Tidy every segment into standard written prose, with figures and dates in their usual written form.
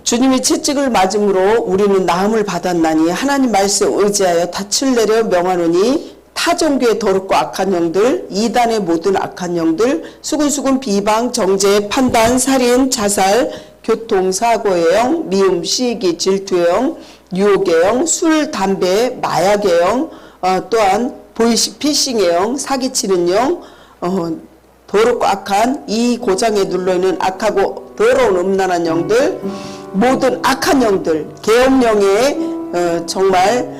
주님이 채찍을 맞음으로 우리는 나음을 받았나니 하나님 말씀 의지하여 닻을 내려 명하노니 타종교의 더럽고 악한 영들, 이단의 모든 악한 영들, 수군수군 비방, 정죄, 판단, 살인, 자살, 교통사고의 영, 미움, 시기, 질투의 영, 유혹의 영, 술, 담배, 마약의 영, 또한 보이스피싱의 영, 사기치는 영, 더럽고 악한 이 고장에 눌러있는 악하고 더러운 음란한 영들, 모든 악한 영들, 계엄령의 정말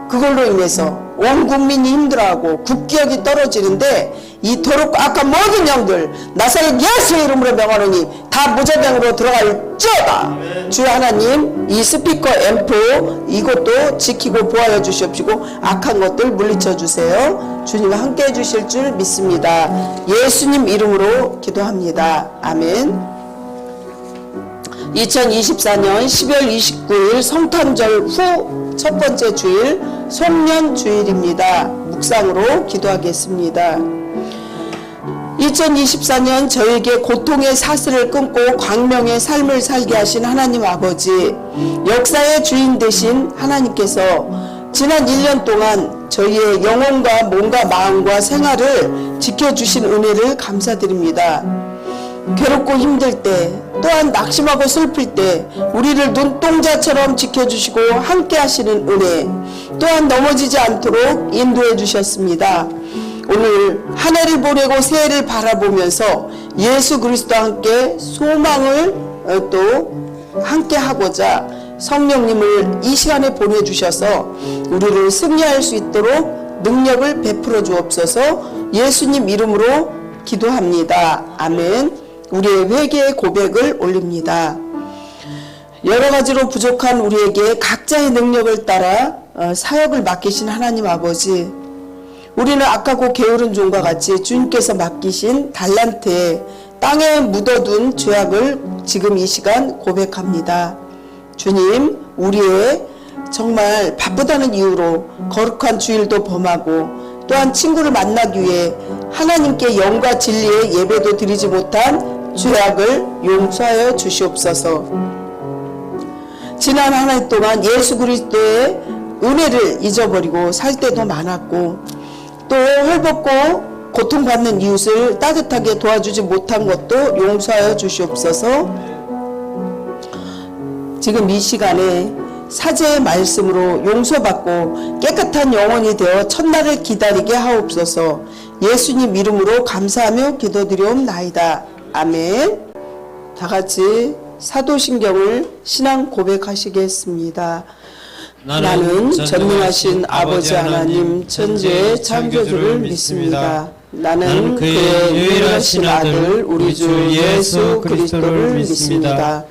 그걸로 인해서 온 국민이 힘들어하고 국기력이 떨어지는데 이 더럽고 악한 모든 영들 나사렛 예수의 이름으로 명하노니 다 무저병으로 들어갈지어다. 주 하나님 이 스피커 앰프 이것도 지키고 보호하여 주시옵시고 악한 것들 물리쳐 주세요. 주님과 함께 해주실 줄 믿습니다. 예수님 이름으로 기도합니다. 아멘. 2024년 12월 29일 성탄절 후 첫 번째 주일 송년주일입니다. 묵상으로 기도하겠습니다. 2024년 저에게 고통의 사슬을 끊고 광명의 삶을 살게 하신 하나님 아버지, 역사의 주인 되신 하나님께서 지난 1년 동안 저희의 영혼과 몸과 마음과 생활을 지켜주신 은혜를 감사드립니다. 괴롭고 힘들 때, 또한 낙심하고 슬플 때 우리를 눈동자처럼 지켜주시고 함께 하시는 은혜, 또한 넘어지지 않도록 인도해 주셨습니다. 오늘 한 해를 보내고 새해를 바라보면서 예수 그리스도와 함께 소망을 또 함께 하고자 성령님을 이 시간에 보내주셔서 우리를 승리할 수 있도록 능력을 베풀어 주옵소서. 예수님 이름으로 기도합니다. 아멘. 우리의 회개의 고백을 올립니다. 여러 가지로 부족한 우리에게 각자의 능력을 따라 사역을 맡기신 하나님 아버지, 우리는 악하고 게으른 종과 같이 주님께서 맡기신 달란트에 땅에 묻어둔 죄악을 지금 이 시간 고백합니다. 주님, 우리의 정말 바쁘다는 이유로 거룩한 주일도 범하고 또한 친구를 만나기 위해 하나님께 영과 진리의 예배도 드리지 못한 죄악을 용서하여 주시옵소서. 지난 한 해 동안 예수 그리스도의 은혜를 잊어버리고 살 때도 많았고 또 헐벗고 고통받는 이웃을 따뜻하게 도와주지 못한 것도 용서하여 주시옵소서. 지금 이 시간에 사제의 말씀으로 용서받고 깨끗한 영혼이 되어 첫날을 기다리게 하옵소서. 예수님 이름으로 감사하며 기도드리옵나이다. 아멘. 다 같이 사도신경을 신앙 고백하시겠습니다. 나는 전능하신 아버지 하나님 천지의 창조주를 믿습니다. 나는 그의 유일하신 아들 우리 주 예수 그리스도를 믿습니다.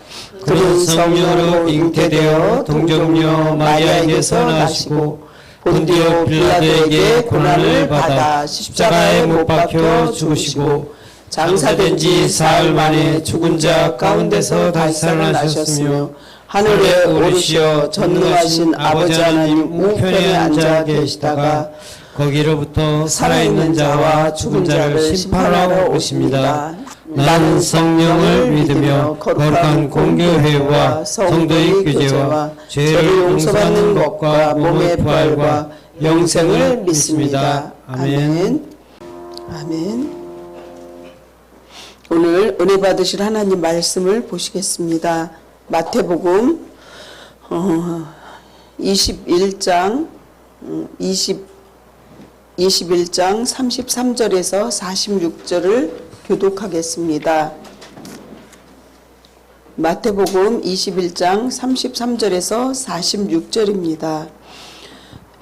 그는 성령으로 잉태되어 동정녀 마리아에게서 나시고 본디오 빌라도에게 고난을 받아 십자가에 못 박혀 죽으시고 장사된 지 사흘 만에 죽은 자 가운데서 다시 살아나셨으며 하늘에 오르시어 전능하신 아버지 하나님 우편에 앉아 계시다가 거기로부터 살아있는 자와 죽은 자를 심판하러 오십니다. 나는 성령을 믿으며 거룩한 공교회와 성도의 교제와 죄를 용서받는 것과 몸의 부활과 영생을 믿습니다. 아멘. 아멘. 오늘 은혜 받으실 하나님 말씀을 보시겠습니다. 마태복음 21장 33절에서 46절을 교독하겠습니다. 마태복음 21장 33절에서 46절입니다.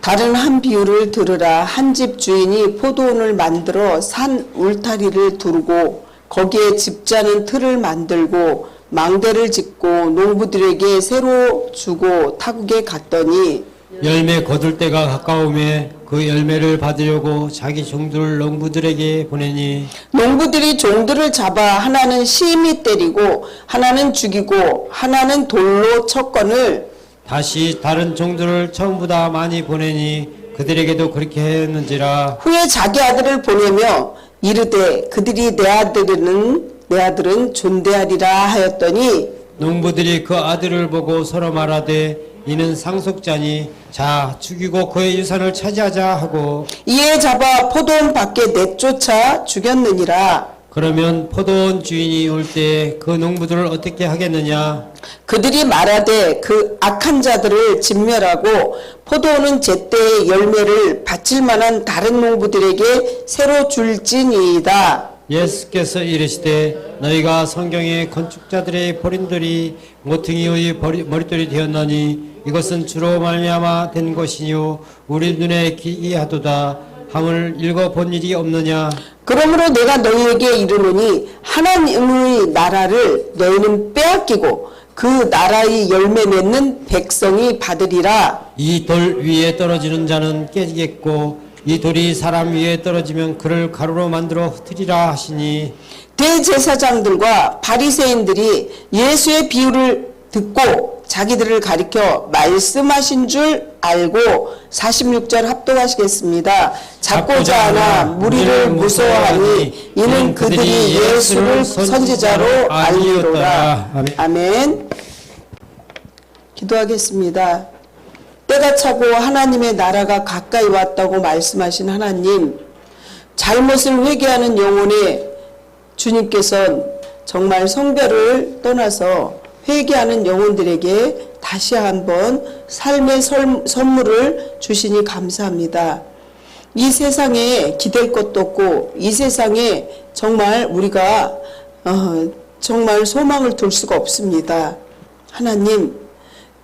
다른 한 비유를 들으라. 한 집 주인이 포도원을 만들어 산 울타리를 두르고 거기에 집자는 틀을 만들고 망대를 짓고 농부들에게 새로 주고 타국에 갔더니 열매 거둘 때가 가까우매 그 열매를 받으려고 자기 종들을 농부들에게 보내니 농부들이 종들을 잡아 하나는 심히 때리고 하나는 죽이고 하나는 돌로 쳤거늘 다시 다른 종들을 처음보다 많이 보내니 그들에게도 그렇게 했는지라. 후에 자기 아들을 보내며 이르되 그들이 내 아들은 존대하리라 하였더니 농부들이 그 아들을 보고 서로 말하되 이는 상속자니 자 죽이고 그의 유산을 차지하자 하고 이에 잡아 포도원 밖에 내쫓아 죽였느니라. 그러면 포도원 주인이 올 때 그 농부들을 어떻게 하겠느냐? 그들이 말하되 그 악한 자들을 진멸하고 포도원은 제때의 열매를 바칠 만한 다른 농부들에게 새로 줄지니이다. 예수께서 이르시되 너희가 성경의 건축자들의 버림돌이 모퉁이의 머릿돌이 되었나니 이것은 주로 말미암아 된 것이요 우리 눈에 기이하도다 함을 읽어본 일이 없느냐? 그러므로 내가 너희에게 이르노니 하나님의 나라를 너희는 빼앗기고 그 나라의 열매 맺는 백성이 받으리라. 이 돌 위에 떨어지는 자는 깨지겠고 이 돌이 사람 위에 떨어지면 그를 가루로 만들어 흩으리라 하시니 대제사장들과 바리새인들이 예수의 비유를 듣고 자기들을 가리켜 말씀하신 줄 알고 46절 합독하시겠습니다. 잡고자 하나 무리를 무서워하니 이는 그들이 예수를 선지자로 알리로다. 아멘. 기도하겠습니다. 때가 차고 하나님의 나라가 가까이 왔다고 말씀하신 하나님, 잘못을 회개하는 영혼에 주님께서는 정말 성별을 떠나서 회개하는 영혼들에게 다시 한번 삶의 선물을 주시니 감사합니다. 이 세상에 기댈 것도 없고 이 세상에 정말 우리가 정말 소망을 둘 수가 없습니다. 하나님,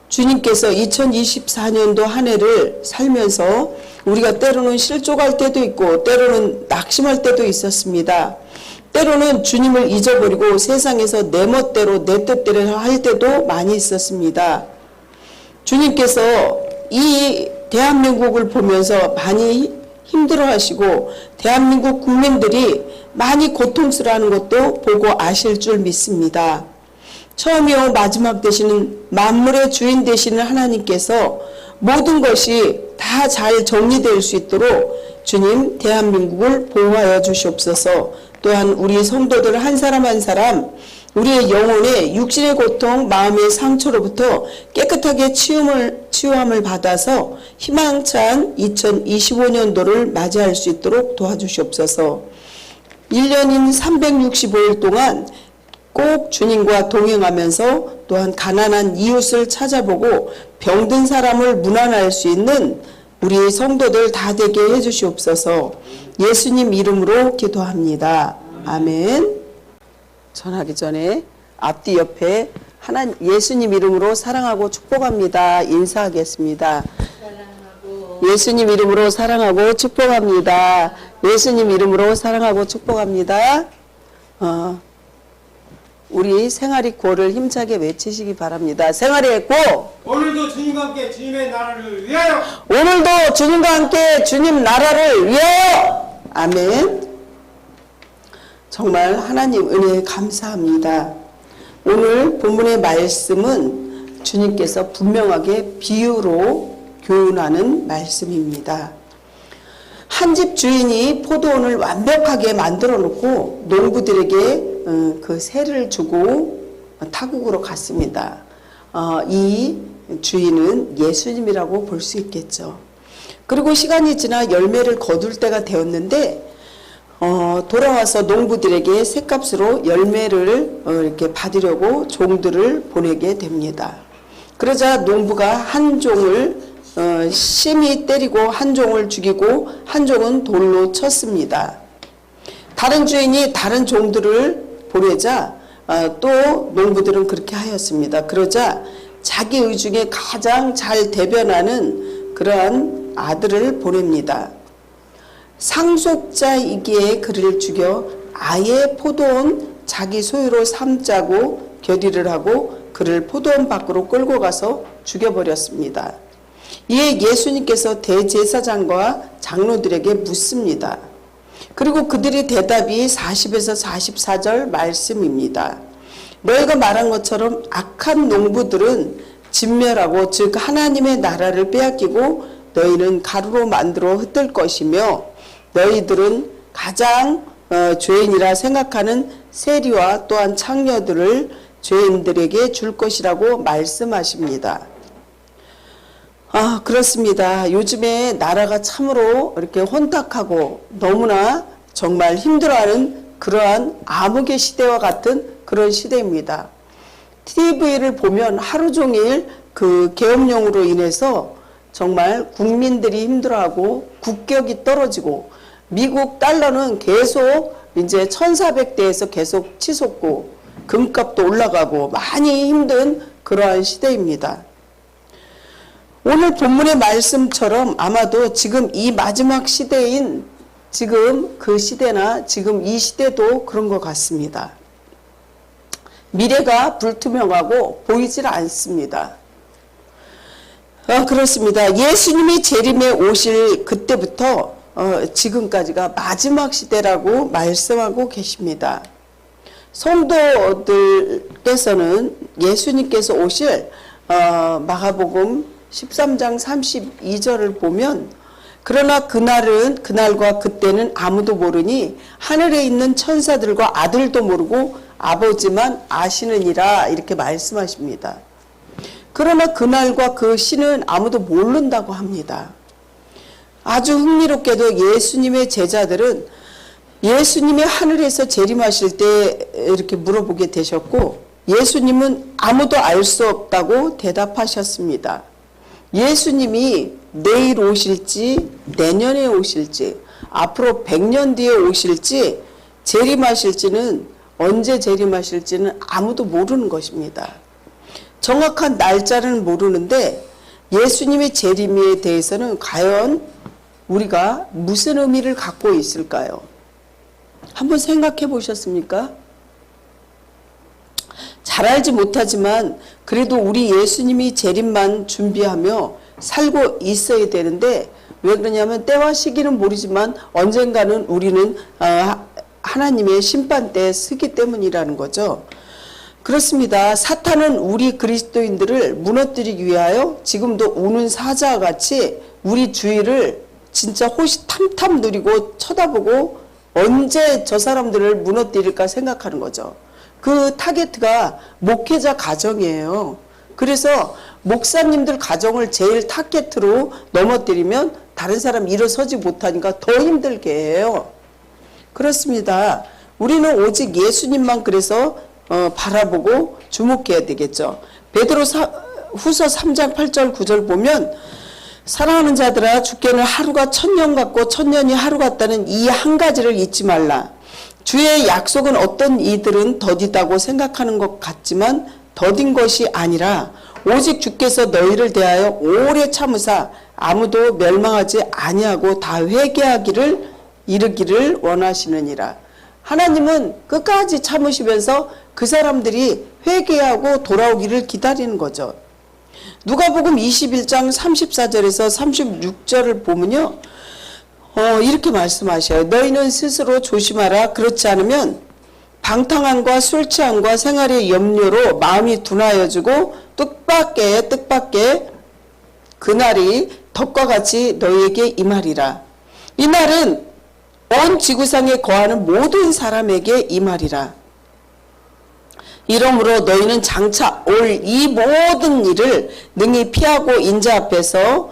주님께서 2024년도 한 해를 살면서 우리가 때로는 실족할 때도 있고 때로는 낙심할 때도 있었습니다. 때로는 주님을 잊어버리고 세상에서 내 멋대로 내 뜻대로 할 때도 많이 있었습니다. 주님께서 이 대한민국을 보면서 많이 힘들어하시고 대한민국 국민들이 많이 고통스러워하는 것도 보고 아실 줄 믿습니다. 처음이요 마지막 되시는 만물의 주인 되시는 하나님께서 모든 것이 다 잘 정리될 수 있도록 주님 대한민국을 보호하여 주시옵소서. 또한 우리 성도들 한 사람 한 사람 우리의 영혼의 육신의 고통 마음의 상처로부터 깨끗하게 치유함을 받아서 희망찬 2025년도를 맞이할 수 있도록 도와주시옵소서. 1년인 365일 동안 꼭 주님과 동행하면서 또한 가난한 이웃을 찾아보고 병든 사람을 문안할 수 있는 우리 성도들 다 되게 해주시옵소서. 예수님 이름으로 기도합니다. 아멘. 전하기 전에 앞뒤 옆에 예수님 이름으로 사랑하고 축복합니다. 인사하겠습니다. 예수님 이름으로 사랑하고 축복합니다. 예수님 이름으로 사랑하고 축복합니다. 우리 생활의 고를 힘차게 외치시기 바랍니다. 생활의 고! 오늘도 주님과 함께 주님의 나라를 위하여 오늘도 주님과 함께 주님 나라를 위하여! 아멘. 정말 하나님 은혜에 감사합니다. 오늘 본문의 말씀은 주님께서 분명하게 비유로 교훈하는 말씀입니다. 한 집 주인이 포도원을 완벽하게 만들어 놓고 농부들에게 그 세를 주고 타국으로 갔습니다. 이 주인은 예수님이라고 볼 수 있겠죠. 그리고 시간이 지나 열매를 거둘 때가 되었는데 돌아와서 농부들에게 죗값으로 열매를 이렇게 받으려고 종들을 보내게 됩니다. 그러자 농부가 한 종을 심히 때리고 한 종을 죽이고 한 종은 돌로 쳤습니다. 다른 주인이 다른 종들을 보내자 또 농부들은 그렇게 하였습니다. 그러자 자기 의 중에 가장 잘 대변하는 그러한 아들을 보냅니다. 상속자이기에 그를 죽여 아예 포도원 자기 소유로 삼자고 결의를 하고 그를 포도원 밖으로 끌고 가서 죽여버렸습니다. 이에 예수님께서 대제사장과 장로들에게 묻습니다. 그리고 그들의 대답이 40에서 44절 말씀입니다. 너희가 말한 것처럼 악한 농부들은 진멸하고 즉 하나님의 나라를 빼앗기고 너희는 가루로 만들어 흩을 것이며 너희들은 가장 죄인이라 생각하는 세리와 또한 창녀들을 죄인들에게 줄 것이라고 말씀하십니다. 그렇습니다. 요즘에 나라가 참으로 이렇게 혼탁하고 너무나 정말 힘들어하는 그러한 암흑의 시대와 같은 그런 시대입니다. TV를 보면 하루 종일 그 계엄령으로 인해서 정말 국민들이 힘들어하고 국격이 떨어지고 미국 달러는 계속 이제 1,400대에서 계속 치솟고 금값도 올라가고 많이 힘든 그러한 시대입니다. 오늘 본문의 말씀처럼 아마도 지금 이 마지막 시대인 지금 그 시대나 지금 이 시대도 그런 것 같습니다. 미래가 불투명하고 보이질 않습니다. 그렇습니다. 예수님이 재림에 오실 그때부터 지금까지가 마지막 시대라고 말씀하고 계십니다. 성도들께서는 예수님께서 오실 마가복음 13장 32절을 보면 그러나 그날과 그때는 아무도 모르니 하늘에 있는 천사들과 아들도 모르고 아버지만 아시느니라 이렇게 말씀하십니다. 그러나 그날과 그 시는 아무도 모른다고 합니다. 아주 흥미롭게도 예수님의 제자들은 예수님이 하늘에서 재림하실 때 이렇게 물어보게 되셨고 예수님은 아무도 알 수 없다고 대답하셨습니다. 예수님이 내일 오실지 내년에 오실지 앞으로 100년 뒤에 오실지 재림하실지는 언제 재림하실지는 아무도 모르는 것입니다. 정확한 날짜는 모르는데 예수님의 재림에 대해서는 과연 우리가 무슨 의미를 갖고 있을까요? 한번 생각해 보셨습니까? 잘 알지 못하지만 그래도 우리 예수님이 재림만 준비하며 살고 있어야 되는데 왜 그러냐면 때와 시기는 모르지만 언젠가는 우리는 하나님의 심판대에 서기 때문이라는 거죠. 그렇습니다. 사탄은 우리 그리스도인들을 무너뜨리기 위하여 지금도 우는 사자와 같이 우리 주위를 진짜 호시탐탐 누리고 쳐다보고 언제 저 사람들을 무너뜨릴까 생각하는 거죠. 그 타겟가 목회자 가정이에요. 그래서 목사님들 가정을 제일 타겟으로 넘어뜨리면 다른 사람 일어서지 못하니까 더 힘들게 해요. 그렇습니다. 우리는 오직 예수님만 그래서 바라보고 주목해야 되겠죠. 베드로 후서 3장 8절 9절 보면 사랑하는 자들아 주께는 하루가 1000년 같고 1000년이 하루 같다는 이 한 가지를 잊지 말라. 주의 약속은 어떤 이들은 더디다고 생각하는 것 같지만 더딘 것이 아니라 오직 주께서 너희를 대하여 오래 참으사 아무도 멸망하지 아니하고 다 회개하기를 이르기를 원하시느니라. 하나님은 끝까지 참으시면서 그 사람들이 회개하고 돌아오기를 기다리는 거죠. 누가복음 21장 34절에서 36절을 보면요. 이렇게 말씀하셔요. 너희는 스스로 조심하라. 그렇지 않으면 방탕함과 술 취함과 생활의 염려로 마음이 둔하여지고 뜻밖의 그날이 덕과 같이 너희에게 임하리라. 이 날은 온 지구상에 거하는 모든 사람에게 임하리라. 이러므로 너희는 장차 올 이 모든 일을 능히 피하고 인자 앞에서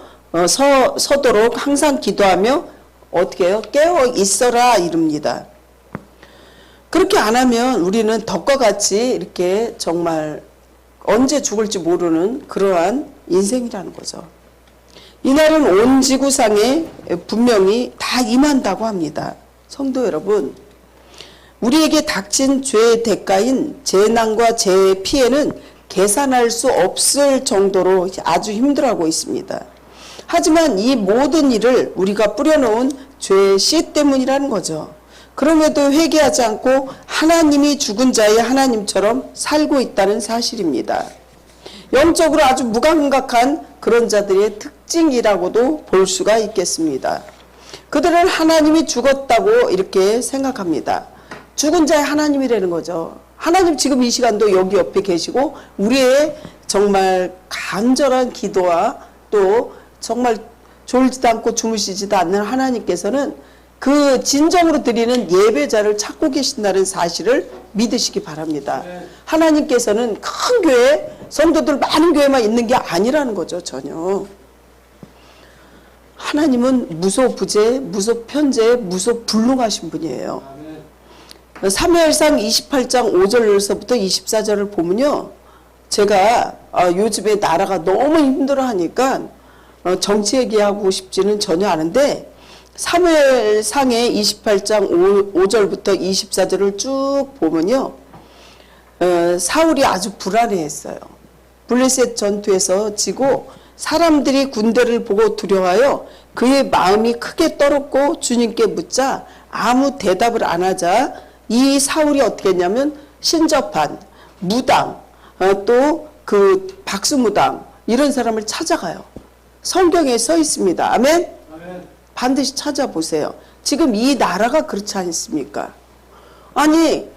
서도록 항상 기도하며 어떻게 해요? 깨어 있어라 이릅니다. 그렇게 안 하면 우리는 덕과 같이 이렇게 정말 언제 죽을지 모르는 그러한 인생이라는 거죠. 이날은 온 지구상에 분명히 다 임한다고 합니다. 성도 여러분, 우리에게 닥친 죄의 대가인 재난과 재해의 피해는 계산할 수 없을 정도로 아주 힘들어하고 있습니다. 하지만 이 모든 일을 우리가 뿌려놓은 죄의 씨 때문이라는 거죠. 그럼에도 회개하지 않고 하나님이 죽은 자의 하나님처럼 살고 있다는 사실입니다. 영적으로 아주 무감각한 그런 자들의 특징이라고도 볼 수가 있겠습니다. 그들은 하나님이 죽었다고 이렇게 생각합니다. 죽은 자의 하나님이라는 거죠. 하나님 지금 이 시간도 여기 옆에 계시고 우리의 정말 간절한 기도와 또 정말 졸지도 않고 주무시지도 않는 하나님께서는 그 진정으로 드리는 예배자를 찾고 계신다는 사실을 믿으시기 바랍니다. 하나님께서는 큰 교회, 성도들 많은 교회만 있는 게 아니라는 거죠, 전혀. 하나님은 무소부재, 무소편재, 무소불능하신 분이에요. 사무엘상 28장 5절에서부터 24절을 보면요. 제가 요즘에 나라가 너무 힘들어하니까 정치 얘기하고 싶지는 전혀 않은데 사무엘상의 28장 5절부터 24절을 쭉 보면요. 사울이 아주 불안해했어요. 블레셋 전투에서 지고 사람들이 군대를 보고 두려워하여 그의 마음이 크게 떨었고 주님께 묻자 아무 대답을 안 하자 이 사울이 어떻게 했냐면 신접한 무당 또 그 박수무당 이런 사람을 찾아가요. 성경에 써 있습니다. 아멘? 반드시 찾아보세요. 지금 이 나라가 그렇지 않습니까? 아니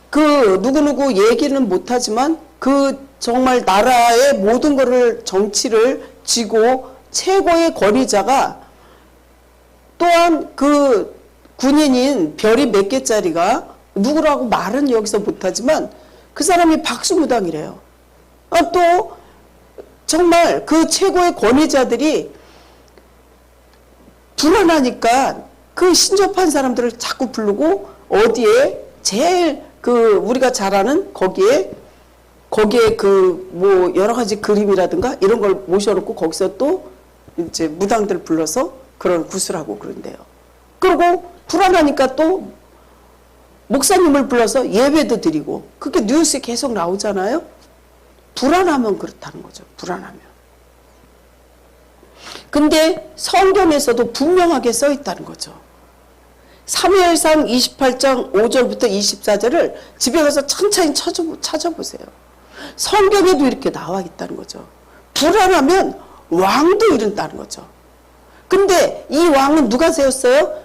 그 누구누구 얘기는 못하지만 그 정말 나라의 모든 것을 정치를 쥐고 최고의 권위자가 또한 그 군인인 별이 몇 개짜리가 누구라고 말은 여기서 못하지만 그 사람이 박수무당이래요. 또 정말 그 최고의 권위자들이 불안하니까 그 신접한 사람들을 자꾸 부르고 어디에 제일 그 우리가 잘 아는 거기에 그 뭐 여러 가지 그림이라든가 이런 걸 모셔놓고 거기서 또 이제 무당들 불러서 그런 구슬하고 그런대요. 그리고 불안하니까 또 목사님을 불러서 예배도 드리고 그게 뉴스에 계속 나오잖아요. 불안하면 그렇다는 거죠. 불안하면. 근데 성경에서도 분명하게 써 있다는 거죠. 사무엘상 28장 5절부터 24절을 집에 가서 천천히 찾아보세요. 성경에도 이렇게 나와 있다는 거죠. 불안하면 왕도 이른다는 거죠. 근데 이 왕은 누가 세웠어요?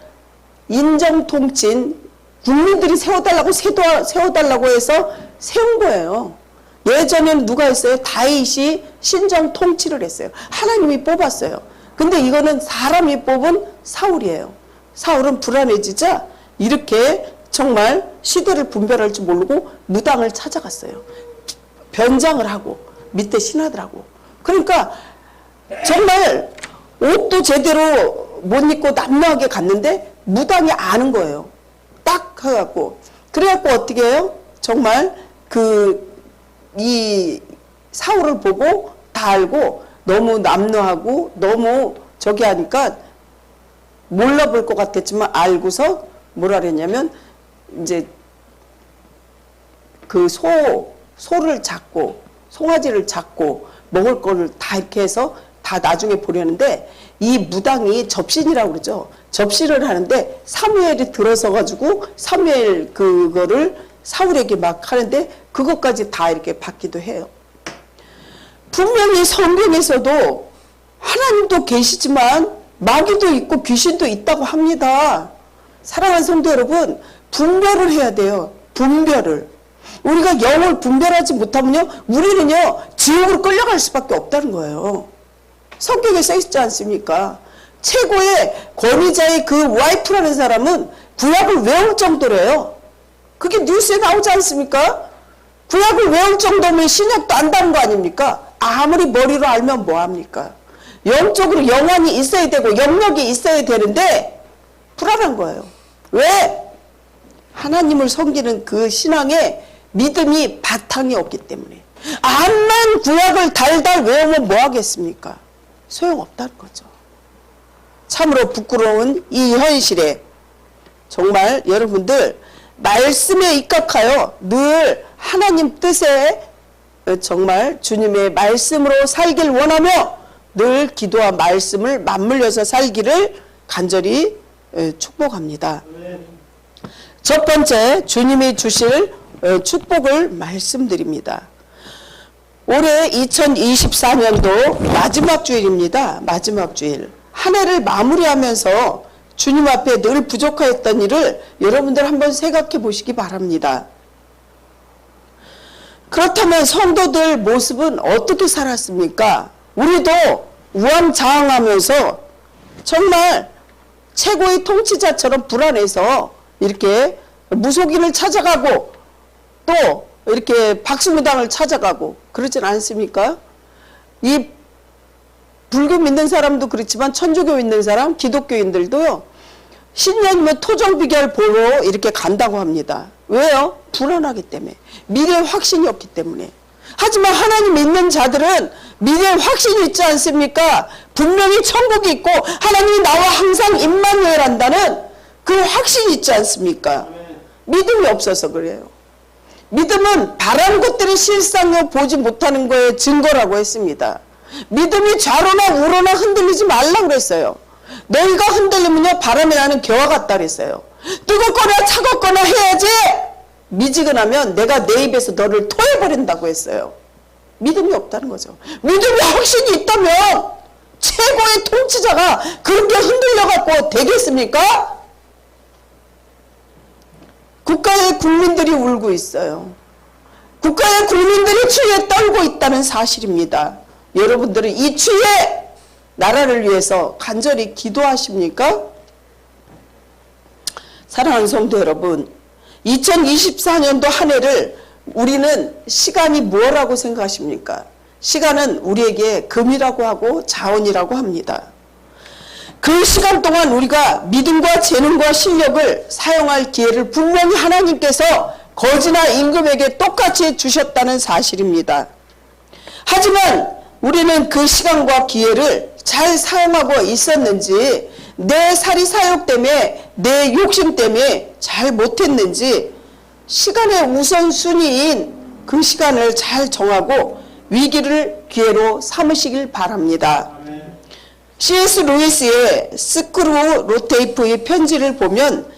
인정통친 국민들이 세워달라고 해서 세운 거예요. 예전에는 누가 했어요? 다윗이 신정통치를 했어요. 하나님이 뽑았어요. 근데 이거는 사람이 뽑은 사울이에요. 사울은 불안해지자 이렇게 정말 시대를 분별할 줄 모르고 무당을 찾아갔어요. 변장을 하고 밑에 신하들하고. 그러니까 정말 옷도 제대로 못 입고 남루하게 갔는데 무당이 아는 거예요. 딱 해갖고. 그래갖고 어떻게 해요? 정말 이 사울을 보고 다 알고 너무 남루하고 너무 저기 하니까 몰라볼 것 같았지만 알고서 뭐라 그랬냐면 이제 그 소를 잡고 송아지를 잡고 먹을 거를 다 이렇게 해서 다 나중에 보려는데 이 무당이 접신이라고 그러죠. 접신을 하는데 사무엘이 들어서 가지고 사무엘 그거를 사울에게 막 하는데 그것까지 다 이렇게 받기도 해요. 분명히 성경에서도 하나님도 계시지만 마귀도 있고 귀신도 있다고 합니다. 사랑하는 성도 여러분, 분별을 해야 돼요. 분별을. 우리가 영을 분별하지 못하면요, 우리는요 지옥으로 끌려갈 수밖에 없다는 거예요. 성경에 써 있지 않습니까? 최고의 권위자의 그 와이프라는 사람은 구약을 외울 정도래요. 그게 뉴스에 나오지 않습니까? 구약을 외울 정도면 신약도 안다는 거 아닙니까? 아무리 머리로 알면 뭐합니까? 영적으로 영혼이 있어야 되고 영역이 있어야 되는데 불안한 거예요. 왜? 하나님을 섬기는 그 신앙에 믿음이 바탕이 없기 때문에. 암만 구약을 달달 외우면 뭐 하겠습니까? 소용없다는 거죠. 참으로 부끄러운 이 현실에 정말 여러분들 말씀에 입각하여 늘 하나님 뜻에 정말 주님의 말씀으로 살길 원하며 늘 기도와 말씀을 맞물려서 살기를 간절히 축복합니다. 첫 번째, 주님이 주실 축복을 말씀드립니다. 올해 2024년도 마지막 주일입니다. 마지막 주일. 한 해를 마무리하면서 주님 앞에 늘 부족하였던 일을 여러분들 한번 생각해 보시기 바랍니다. 그렇다면 성도들 모습은 어떻게 살았습니까? 우리도 우왕좌왕하면서 정말 최고의 통치자처럼 불안해서 이렇게 무속인을 찾아가고 또 이렇게 박수무당을 찾아가고 그러진 않습니까? 이 불교 믿는 사람도 그렇지만 천주교 믿는 사람, 기독교인들도요. 신년이면 토종비결 보러 이렇게 간다고 합니다. 왜요? 불안하기 때문에. 미래에 확신이 없기 때문에. 하지만 하나님 믿는 자들은 미래에 확신이 있지 않습니까? 분명히 천국이 있고 하나님이 나와 항상 임마누엘한다는 그 확신이 있지 않습니까? 믿음이 없어서 그래요. 믿음은 바라는 것들의 실상을 보지 못하는 거에 증거라고 했습니다. 믿음이 좌로나 우로나 흔들리지 말라 그랬어요. 너희가 흔들리면요 바람에 나는 겨와 같다 그랬어요. 뜨겁거나 차갑거나 해야지 미지근하면 내가 내 입에서 너를 토해버린다고 했어요. 믿음이 없다는 거죠. 믿음이 확신이 있다면 최고의 통치자가 그렇게 흔들려갖고 되겠습니까? 국가의 국민들이 울고 있어요. 국가의 국민들이 추위에 떨고 있다는 사실입니다. 여러분들은 이 추위에 나라를 위해서 간절히 기도하십니까? 사랑하는 성도 여러분, 2024년도 한 해를 우리는 시간이 뭐라고 생각하십니까? 시간은 우리에게 금이라고 하고 자원이라고 합니다. 그 시간 동안 우리가 믿음과 재능과 실력을 사용할 기회를 분명히 하나님께서 거지나 임금에게 똑같이 주셨다는 사실입니다. 하지만 우리는 그 시간과 기회를 잘 사용하고 있었는지 내 사리사욕 때문에 내 욕심 때문에 잘 못했는지 시간의 우선순위인 그 시간을 잘 정하고 위기를 기회로 삼으시길 바랍니다. C.S. 루이스의 스크루 로테이프의 편지를 보면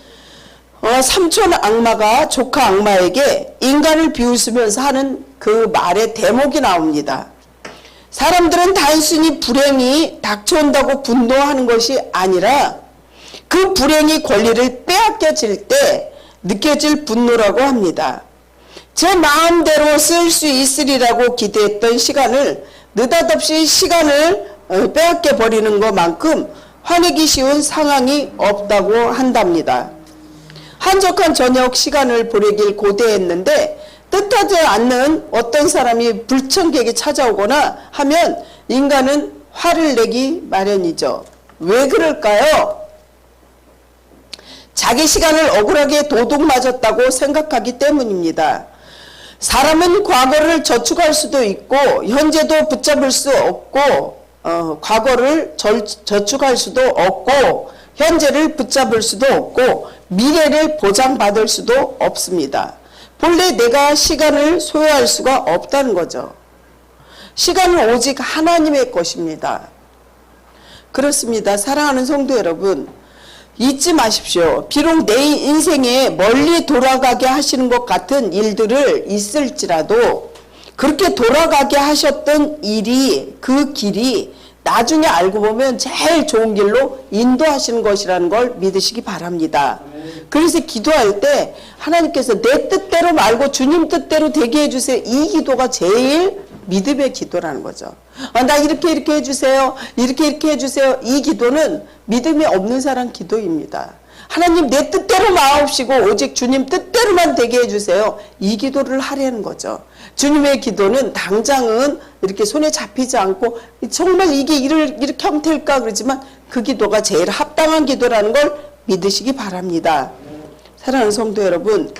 삼촌 악마가 조카 악마에게 인간을 비웃으면서 하는 그 말의 대목이 나옵니다. 사람들은 단순히 불행이 닥쳐온다고 분노하는 것이 아니라 그 불행이 권리를 빼앗겨질 때 느껴질 분노라고 합니다. 제 마음대로 쓸 수 있으리라고 기대했던 시간을 느닷없이 시간을 빼앗겨 버리는 것만큼 화내기 쉬운 상황이 없다고 한답니다. 한적한 저녁 시간을 보내길 고대했는데 뜻하지 않는 어떤 사람이 불청객이 찾아오거나 하면 인간은 화를 내기 마련이죠. 왜 그럴까요? 자기 시간을 억울하게 도둑맞았다고 생각하기 때문입니다. 사람은 과거를 저축할 수도 있고 현재도 붙잡을 수 없고 과거를 저축할 수도 없고 현재를 붙잡을 수도 없고 미래를 보장받을 수도 없습니다. 본래 내가 시간을 소유할 수가 없다는 거죠. 시간은 오직 하나님의 것입니다. 그렇습니다. 사랑하는 성도 여러분, 잊지 마십시오. 비록 내 인생에 멀리 돌아가게 하시는 것 같은 일들을 있을지라도 그렇게 돌아가게 하셨던 일이 그 길이 나중에 알고 보면 제일 좋은 길로 인도하시는 것이라는 걸 믿으시기 바랍니다. 그래서 기도할 때 하나님께서 내 뜻대로 말고 주님 뜻대로 되게 해주세요. 이 기도가 제일 믿음의 기도라는 거죠. 나 이렇게 해주세요. 이렇게 해주세요. 이 기도는 믿음이 없는 사람 기도입니다. 하나님 내 뜻대로 마옵시고 오직 주님 뜻대로만 되게 해주세요. 이 기도를 하려는 거죠. 주님의 기도는 당장은 이렇게 손에 잡히지 않고 정말 이게 이렇게 하면 될까 그러지만 그 기도가 제일 합당한 기도라는 걸 믿으시기 바랍니다. 사랑하는 성도 여러분,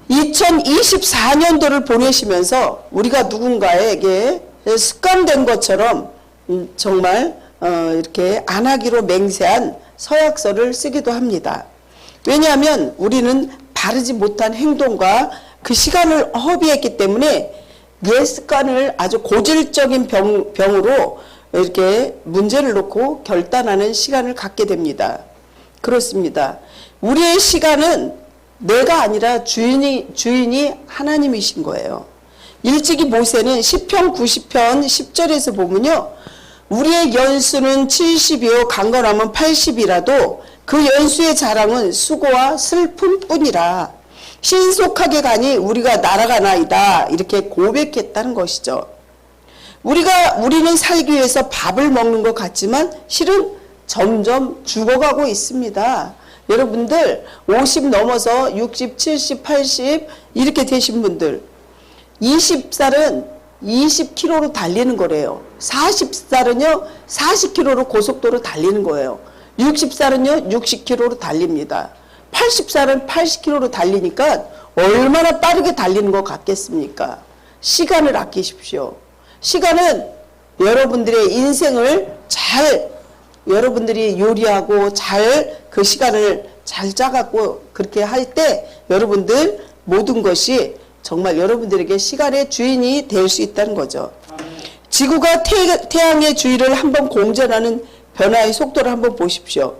2024년도를 보내시면서 우리가 누군가에게 습관된 것처럼 정말 이렇게 안 하기로 맹세한 서약서를 쓰기도 합니다. 왜냐하면 우리는 바르지 못한 행동과 그 시간을 허비했기 때문에 옛 습관을 아주 고질적인 병으로 이렇게 문제를 놓고 결단하는 시간을 갖게 됩니다. 그렇습니다. 우리의 시간은 내가 아니라 주인이 하나님이신 거예요. 일찍이 모세는 시편 90편 10절에서 보면요. 우리의 연수는 70이요 강건하면 80이라도 그 연수의 자랑은 수고와 슬픔뿐이라 신속하게 가니 우리가 날아가나이다 이렇게 고백했다는 것이죠. 우리는 살기 위해서 밥을 먹는 것 같지만 실은 점점 죽어가고 있습니다. 여러분들 50 넘어서 60, 70, 80 이렇게 되신 분들 20살은 20km로 달리는 거래요. 40살은요 40km로 고속도로 달리는 거예요. 60살은요 60km로 달립니다. 80살은 80km로 달리니까 얼마나 빠르게 달리는 것 같겠습니까? 시간을 아끼십시오. 시간은 여러분들의 인생을 잘 여러분들이 요리하고 잘 그 시간을 잘 짜갖고 그렇게 할 때 여러분들 모든 것이 정말 여러분들에게 시간의 주인이 될 수 있다는 거죠. 지구가 태양의 주위를 한번 공전하는 변화의 속도를 한번 보십시오.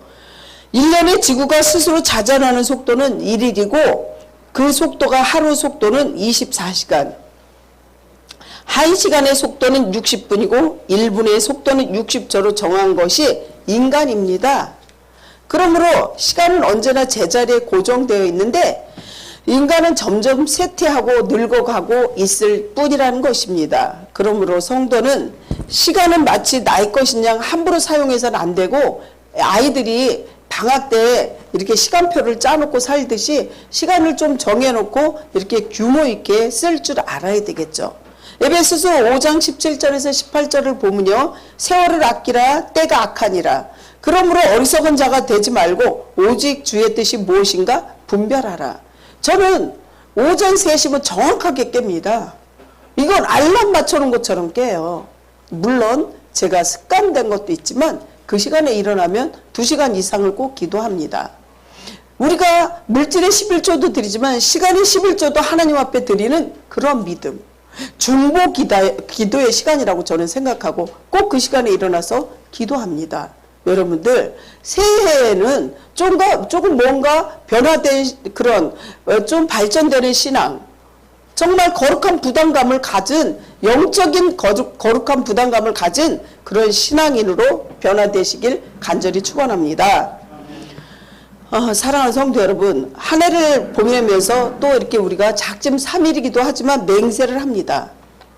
1년에 지구가 스스로 자전하는 속도는 1일이고 그 속도가 하루 속도는 24시간. 1시간의 속도는 60분이고 1분의 속도는 60초로 정한 것이 인간입니다. 그러므로 시간은 언제나 제자리에 고정되어 있는데 인간은 점점 쇠퇴하고 늙어가고 있을 뿐이라는 것입니다. 그러므로 성도는 시간은 마치 나의 것인 양 함부로 사용해서는 안 되고 아이들이 방학 때 이렇게 시간표를 짜놓고 살듯이 시간을 좀 정해놓고 이렇게 규모 있게 쓸 줄 알아야 되겠죠. 에베소서 5장 17절에서 18절을 보면요. 세월을 아끼라 때가 악하니라. 그러므로 어리석은 자가 되지 말고 오직 주의 뜻이 무엇인가 분별하라. 저는 오전 3시면 정확하게 깹니다. 이건 알람 맞춰놓은 것처럼 깨요. 물론 제가 습관된 것도 있지만 그 시간에 일어나면 2시간 이상을 꼭 기도합니다. 우리가 물질의 11조도 드리지만 시간의 11조도 하나님 앞에 드리는 그런 믿음. 중보 기도의 시간이라고 저는 생각하고 꼭 그 시간에 일어나서 기도합니다. 여러분들 새해에는 조금 뭔가 변화된 그런 좀 발전되는 신앙, 정말 거룩한 부담감을 가진 영적인 거룩한 부담감을 가진 그런 신앙인으로 변화되시길 간절히 축원합니다. 사랑하는 성도 여러분, 한 해를 보내면서 또 이렇게 우리가 작심 3일이기도 하지만 맹세를 합니다.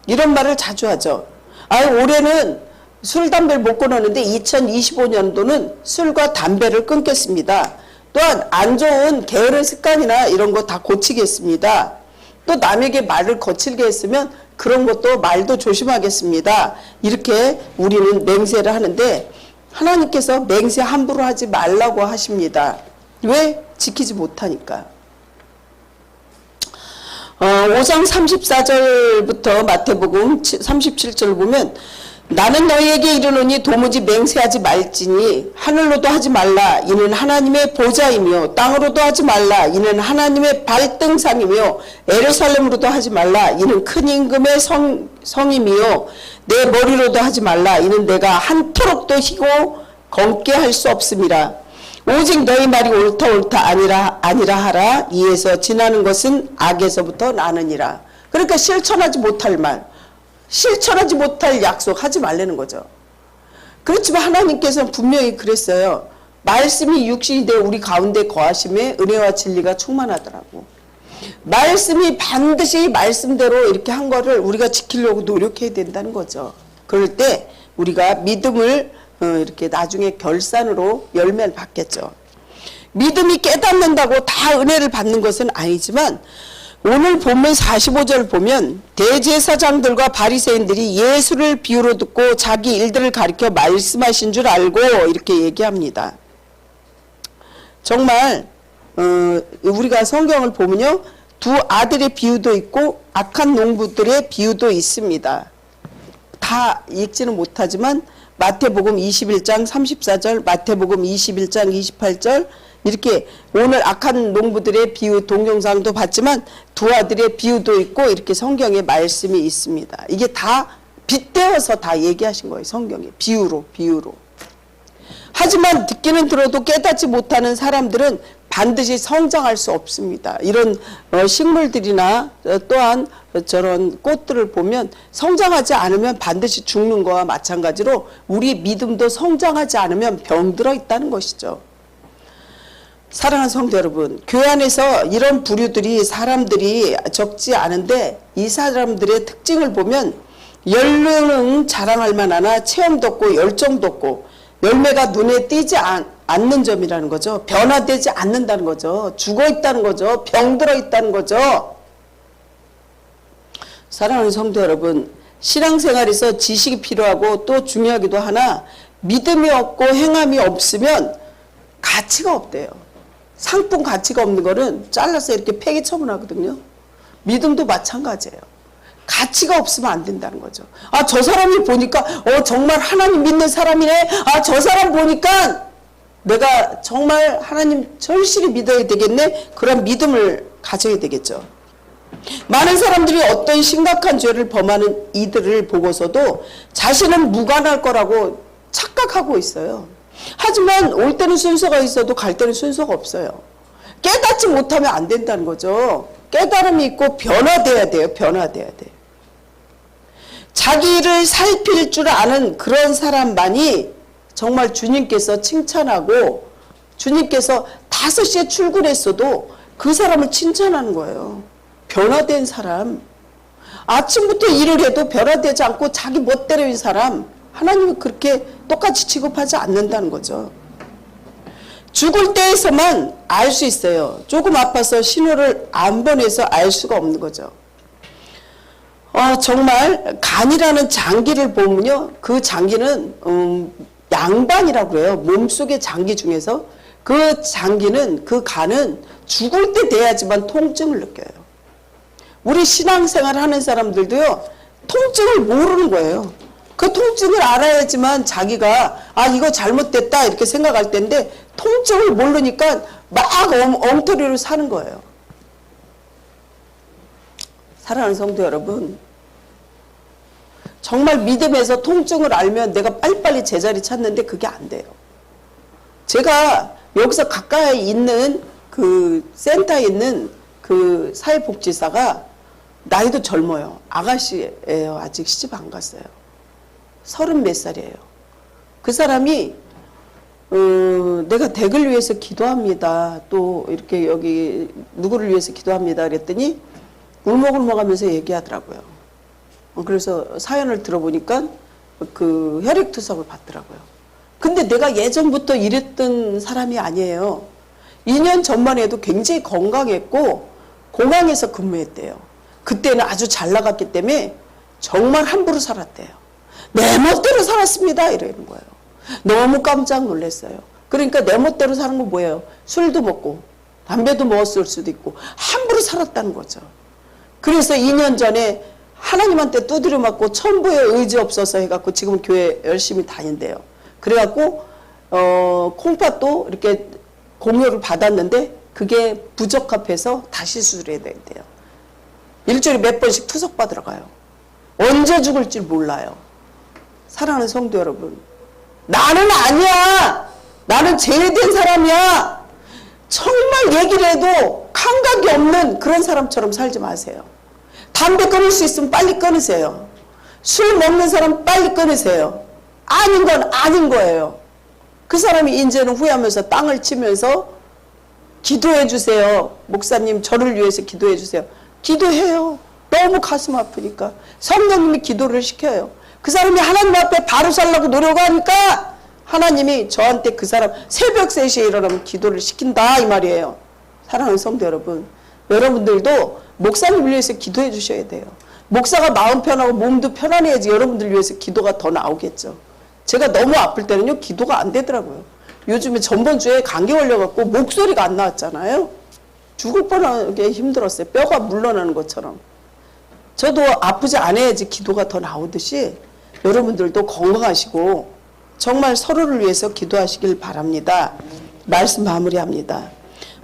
이런 말을 자주 하죠. 올해는 술, 담배를 못 끊었는데 2025년도는 술과 담배를 끊겠습니다. 또한 안 좋은 게으른 습관이나 이런 거 다 고치겠습니다. 또 남에게 말을 거칠게 했으면 그런 것도 말도 조심하겠습니다. 이렇게 우리는 맹세를 하는데 하나님께서 맹세 함부로 하지 말라고 하십니다. 왜? 지키지 못하니까. 5장 34절부터 마태복음 37절을 보면 나는 너희에게 이르노니 도무지 맹세하지 말지니 하늘로도 하지 말라 이는 하나님의 보좌이며 땅으로도 하지 말라 이는 하나님의 발등상이며 예루살렘으로도 하지 말라 이는 큰 임금의 성이며 내 머리로도 하지 말라 이는 내가 한토록도 희고 검게 할 수 없음이라. 오직 너희 말이 옳다 아니라 하라. 이에서 지나는 것은 악에서부터 나느니라. 그러니까 실천하지 못할 말, 실천하지 못할 약속 하지 말라는 거죠. 그렇지만 하나님께서는 분명히 그랬어요. 말씀이 육신이 되어 우리 가운데 거하심에 은혜와 진리가 충만하더라고. 말씀이 반드시 말씀대로 이렇게 한 거를 우리가 지키려고 노력해야 된다는 거죠. 그럴 때 우리가 믿음을 이렇게 나중에 결산으로 열매를 받겠죠. 믿음이 깨닫는다고 다 은혜를 받는 것은 아니지만 오늘 본문 45절 보면 대제사장들과 바리새인들이 예수를 비유로 듣고 자기 일들을 가리켜 말씀하신 줄 알고 이렇게 얘기합니다. 정말 우리가 성경을 보면요. 두 아들의 비유도 있고 악한 농부들의 비유도 있습니다. 다 읽지는 못하지만 마태복음 21장 34절, 마태복음 21장 28절 이렇게 오늘 악한 농부들의 비유 동영상도 봤지만 두 아들의 비유도 있고 이렇게 성경에 말씀이 있습니다. 이게 다 빗대어서 다 얘기하신 거예요. 성경에 비유로. 하지만 듣기는 들어도 깨닫지 못하는 사람들은 반드시 성장할 수 없습니다. 이런 식물들이나 또한 저런 꽃들을 보면 성장하지 않으면 반드시 죽는 거와 마찬가지로 우리 믿음도 성장하지 않으면 병들어 있다는 것이죠. 사랑하는 성도 여러분, 교회 안에서 이런 부류들이 사람들이 적지 않은데 이 사람들의 특징을 보면 연륜은 자랑할 만하나 체험도 없고 열정도 없고 열매가 눈에 띄지 않는 점이라는 거죠. 변화되지 않는다는 거죠. 죽어 있다는 거죠. 병들어 있다는 거죠. 사랑하는 성도 여러분, 신앙생활에서 지식이 필요하고 또 중요하기도 하나 믿음이 없고 행함이 없으면 가치가 없대요. 상품 가치가 없는 거는 잘라서 이렇게 폐기 처분하거든요. 믿음도 마찬가지예요. 가치가 없으면 안 된다는 거죠. 아, 저 사람이 보니까 정말 하나님 믿는 사람이네. 아, 저 사람 보니까 내가 정말 하나님 절실히 믿어야 되겠네. 그런 믿음을 가져야 되겠죠. 많은 사람들이 어떤 심각한 죄를 범하는 이들을 보고서도 자신은 무관할 거라고 착각하고 있어요. 하지만 올 때는 순서가 있어도 갈 때는 순서가 없어요. 깨닫지 못하면 안 된다는 거죠. 깨달음이 있고 변화돼야 돼요. 변화돼야 돼요. 자기를 살필 줄 아는 그런 사람만이 정말 주님께서 칭찬하고 주님께서 5시에 출근했어도 그 사람을 칭찬하는 거예요. 변화된 사람. 아침부터 일을 해도 변화되지 않고 자기 멋대로인 사람, 하나님이 그렇게 똑같이 취급하지 않는다는 거죠. 죽을 때에서만 알 수 있어요. 조금 아파서 신호를 안 보내서 알 수가 없는 거죠. 정말 간이라는 장기를 보면요, 그 장기는 양반이라고 그래요. 몸속의 장기 중에서 그 장기는, 그 간은 죽을 때 돼야지만 통증을 느껴요. 우리 신앙생활 하는 사람들도요, 통증을 모르는 거예요. 그 통증을 알아야지만 자기가 이거 잘못됐다 이렇게 생각할 텐데 통증을 모르니까 막 엉터리로 사는 거예요. 사랑하는 성도 여러분, 정말 믿음에서 통증을 알면 내가 빨리빨리 제자리 찾는데 그게 안 돼요. 제가 여기서 가까이 있는 그 센터에 있는 그 사회복지사가 나이도 젊어요. 아가씨예요. 아직 시집 안 갔어요. 30몇 살이에요. 그 사람이 내가 댁을 위해서 기도합니다. 또 이렇게 여기 누구를 위해서 기도합니다. 그랬더니 울먹울먹하면서 얘기하더라고요. 그래서 사연을 들어보니까 그 혈액투석을 받더라고요. 근데 내가 예전부터 이랬던 사람이 아니에요. 2년 전만 해도 굉장히 건강했고 공항에서 근무했대요. 그때는 아주 잘 나갔기 때문에 정말 함부로 살았대요. 내 멋대로 살았습니다. 이러는 거예요. 너무 깜짝 놀랐어요. 그러니까 내 멋대로 사는 건 뭐예요? 술도 먹고 담배도 먹었을 수도 있고 함부로 살았다는 거죠. 그래서 2년 전에 하나님한테 두드려 맞고 천부에 의지 없어서 해갖고 지금 교회 열심히 다닌대요. 그래갖고 콩팥도 이렇게 공여를 받았는데 그게 부적합해서 다시 수술해야 된대요. 일주일에 몇 번씩 투석 받으러 가요. 언제 죽을지 몰라요. 사랑하는 성도 여러분, 나는 아니야. 나는 제외된 사람이야. 정말 얘기를 해도 감각이 없는 그런 사람처럼 살지 마세요. 담배 끊을 수 있으면 빨리 끊으세요. 술 먹는 사람 빨리 끊으세요. 아닌 건 아닌 거예요. 그 사람이 이제는 후회하면서 땅을 치면서 기도해 주세요. 목사님 저를 위해서 기도해 주세요. 기도해요. 너무 가슴 아프니까 성령님이 기도를 시켜요. 그 사람이 하나님 앞에 바로 살라고 노력하니까 하나님이 저한테 그 사람 새벽 3시에 일어나면 기도를 시킨다 이 말이에요. 사랑하는 성도 여러분, 여러분들도 목사님을 위해서 기도해 주셔야 돼요. 목사가 마음 편하고 몸도 편안해야지 여러분들 위해서 기도가 더 나오겠죠. 제가 너무 아플 때는요 기도가 안 되더라고요. 요즘에 전번주에 감기 걸려갖고 목소리가 안 나왔잖아요. 죽을 뻔하게 힘들었어요. 뼈가 물러나는 것처럼. 저도 아프지 않아야지 기도가 더 나오듯이 여러분들도 건강하시고 정말 서로를 위해서 기도하시길 바랍니다. 말씀 마무리합니다.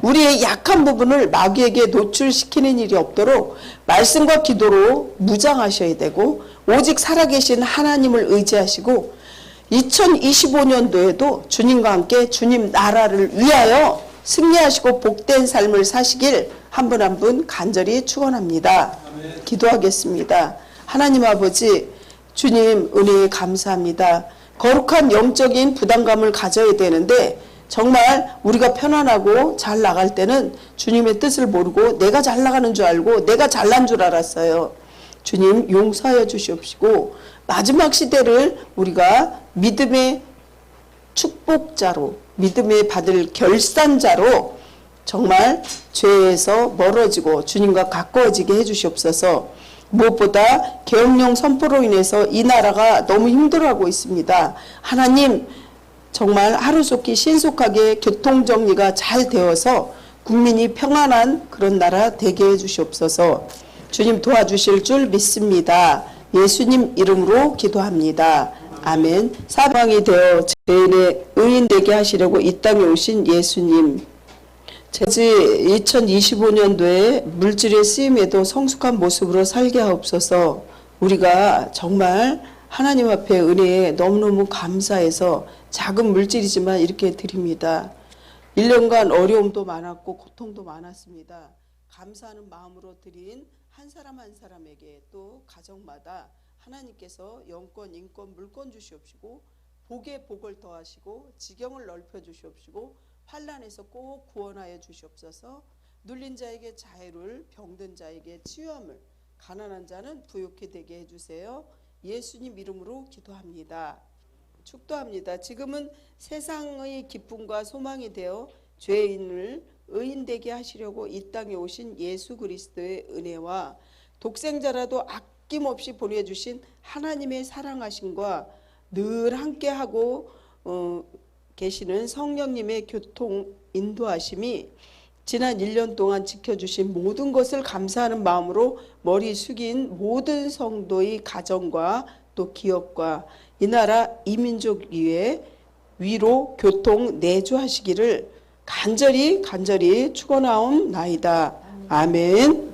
우리의 약한 부분을 마귀에게 노출시키는 일이 없도록 말씀과 기도로 무장하셔야 되고 오직 살아계신 하나님을 의지하시고 2025년도에도 주님과 함께 주님 나라를 위하여 승리하시고 복된 삶을 사시길 한 분 한 분 간절히 축원합니다. 기도하겠습니다. 하나님 아버지, 주님 은혜에 감사합니다. 거룩한 영적인 부담감을 가져야 되는데 정말 우리가 편안하고 잘 나갈 때는 주님의 뜻을 모르고 내가 잘 나가는 줄 알고 내가 잘난 줄 알았어요. 주님 용서하여 주시옵시고 마지막 시대를 우리가 믿음의 축복자로, 믿음의 받을 결산자로 정말 죄에서 멀어지고 주님과 가까워지게 해주시옵소서. 무엇보다 계엄령 선포로 인해서 이 나라가 너무 힘들어하고 있습니다. 하나님, 정말 하루속히 신속하게 교통정리가 잘 되어서 국민이 평안한 그런 나라 되게 해주시옵소서. 주님 도와주실 줄 믿습니다. 예수님 이름으로 기도합니다. 아멘. 사방이 되어 죄인의 의인 되게 하시려고 이 땅에 오신 예수님, 제지 2025년도에 물질의 쓰임에도 성숙한 모습으로 살게 하옵소서. 우리가 정말 하나님 앞에 은혜에 너무너무 감사해서 작은 물질이지만 이렇게 드립니다. 1년간 어려움도 많았고 고통도 많았습니다. 감사하는 마음으로 드린 한 사람 한 사람에게 또 가정마다 하나님께서 영권, 인권, 물권 주시옵시고 복에 복을 더하시고 지경을 넓혀 주시옵시고 환난에서 꼭 구원하여 주시옵소서. 눌린 자에게 자유를, 병든 자에게 치유함을, 가난한 자는 부욕해 되게 해주세요. 예수님 이름으로 기도합니다. 축도합니다. 지금은 세상의 기쁨과 소망이 되어 죄인을 의인되게 하시려고 이 땅에 오신 예수 그리스도의 은혜와 독생자라도 아낌없이 보내주신 하나님의 사랑하심과 늘 함께하고 계시는 성령님의 교통 인도하심이 지난 1년 동안 지켜주신 모든 것을 감사하는 마음으로 머리 숙인 모든 성도의 가정과 또 기업과 이 나라 이민족 위에 위로 교통 내주하시기를 간절히 축원하옵나이다. 아멘.